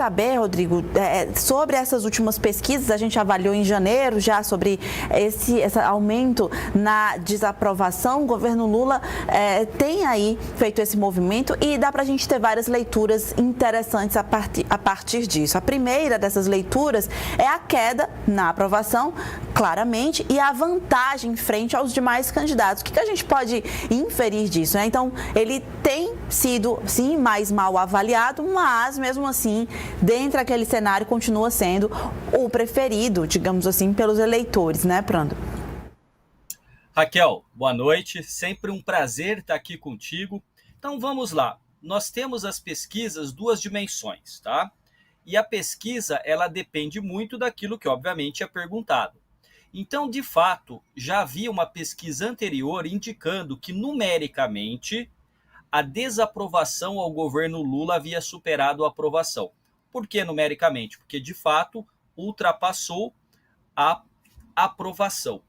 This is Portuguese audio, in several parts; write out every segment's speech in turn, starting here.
saber, Rodrigo, sobre essas últimas pesquisas. A gente avaliou em janeiro já sobre esse aumento na desaprovação. O governo Lula tem aí feito esse movimento e dá para a gente ter várias leituras interessantes a partir disso. A primeira dessas leituras é a queda na aprovação, claramente, e a vantagem frente aos demais candidatos. O que a gente pode inferir disso, né? Então, ele tem sido, sim, mais mal avaliado, mas, mesmo assim, dentro daquele cenário, continua sendo o preferido, digamos assim, pelos eleitores, né, Prando? Raquel, boa noite. Sempre um prazer estar aqui contigo. Então, vamos lá. Nós temos as pesquisas duas dimensões, tá? E a pesquisa, ela depende muito daquilo que, obviamente, é perguntado. Então, de fato, já havia uma pesquisa anterior indicando que, numericamente, a desaprovação ao governo Lula havia superado a aprovação. Por que numericamente? Porque, de fato, ultrapassou a aprovação.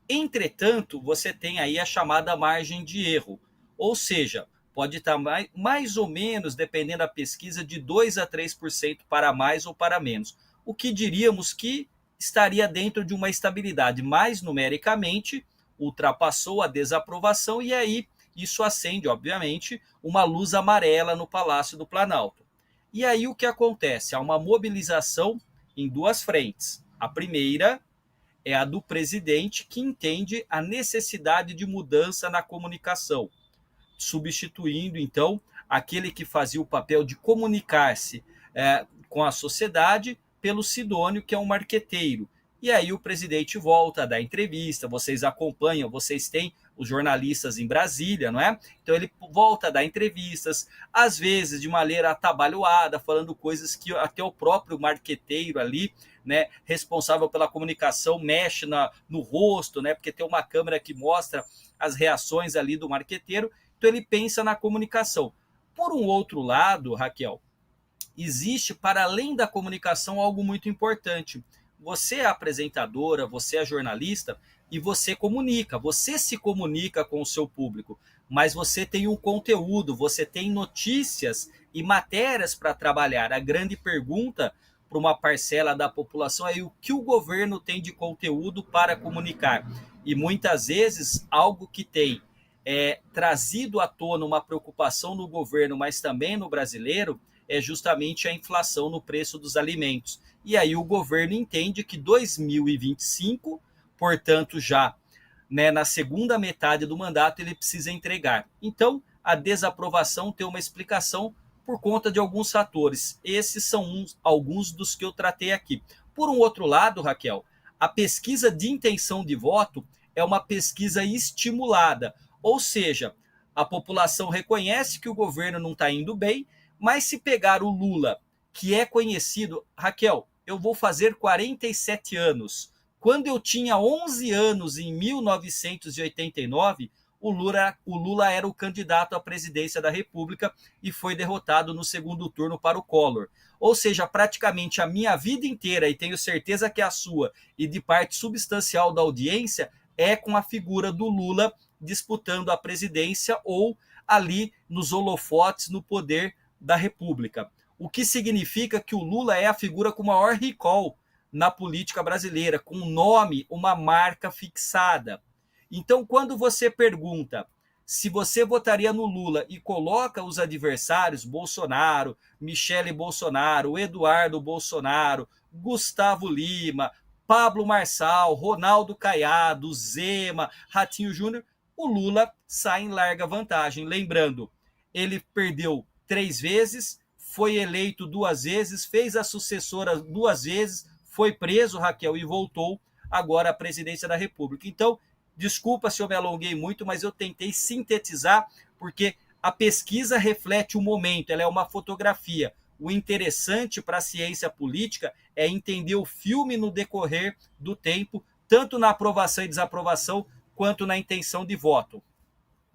Entretanto, você tem aí a chamada margem de erro, ou seja, pode estar mais ou menos, dependendo da pesquisa, de 2 a 3% para mais ou para menos, o que diríamos que estaria dentro de uma estabilidade, mas numericamente ultrapassou a desaprovação e aí isso acende, obviamente, uma luz amarela no Palácio do Planalto. E aí o que acontece? Há uma mobilização em duas frentes. A primeira é a do presidente, que entende a necessidade de mudança na comunicação, substituindo, então, aquele que fazia o papel de comunicar-se com a sociedade pelo Sidônio, que é um marqueteiro. E aí o presidente volta a dar entrevista, vocês acompanham, vocês têm os jornalistas em Brasília, não é? Então ele volta a dar entrevistas, às vezes de maneira atabalhoada, falando coisas que até o próprio marqueteiro ali, né, responsável pela comunicação, mexe no rosto, né, porque tem uma câmera que mostra as reações ali do marqueteiro, então ele pensa na comunicação. Por um outro lado, Raquel, existe, para além da comunicação, algo muito importante. Você é apresentadora, você é jornalista e você comunica, você se comunica com o seu público, mas você tem um conteúdo, você tem notícias e matérias para trabalhar. A grande pergunta para uma parcela da população é o que o governo tem de conteúdo para comunicar. E muitas vezes algo que tem trazido à tona uma preocupação no governo, mas também no brasileiro, é justamente a inflação no preço dos alimentos. E aí o governo entende que 2025, portanto já, né, na segunda metade do mandato, ele precisa entregar. Então, a desaprovação tem uma explicação por conta de alguns fatores. Esses são alguns dos que eu tratei aqui. Por um outro lado, Raquel, a pesquisa de intenção de voto é uma pesquisa estimulada, ou seja, a população reconhece que o governo não está indo bem, mas se pegar o Lula, que é conhecido, Raquel, eu vou fazer 47 anos. Quando eu tinha 11 anos, em 1989, o Lula era o candidato à presidência da República e foi derrotado no segundo turno para o Collor. Ou seja, praticamente a minha vida inteira, e tenho certeza que a sua, e de parte substancial da audiência, é com a figura do Lula disputando a presidência ou ali nos holofotes, no poder da República. O que significa que o Lula é a figura com maior recall na política brasileira, com um nome, uma marca fixada. Então, quando você pergunta se você votaria no Lula e coloca os adversários, Bolsonaro, Michele Bolsonaro, Eduardo Bolsonaro, Gustavo Lima, Pablo Marçal, Ronaldo Caiado, Zema, Ratinho Júnior, o Lula sai em larga vantagem. Lembrando, ele perdeu 3 vezes, foi eleito 2 vezes, fez a sucessora 2 vezes, foi preso, Raquel, e voltou agora à presidência da República. Então, desculpa se eu me alonguei muito, mas eu tentei sintetizar, porque a pesquisa reflete o momento, ela é uma fotografia. O interessante para a ciência política é entender o filme no decorrer do tempo, tanto na aprovação e desaprovação, quanto na intenção de voto.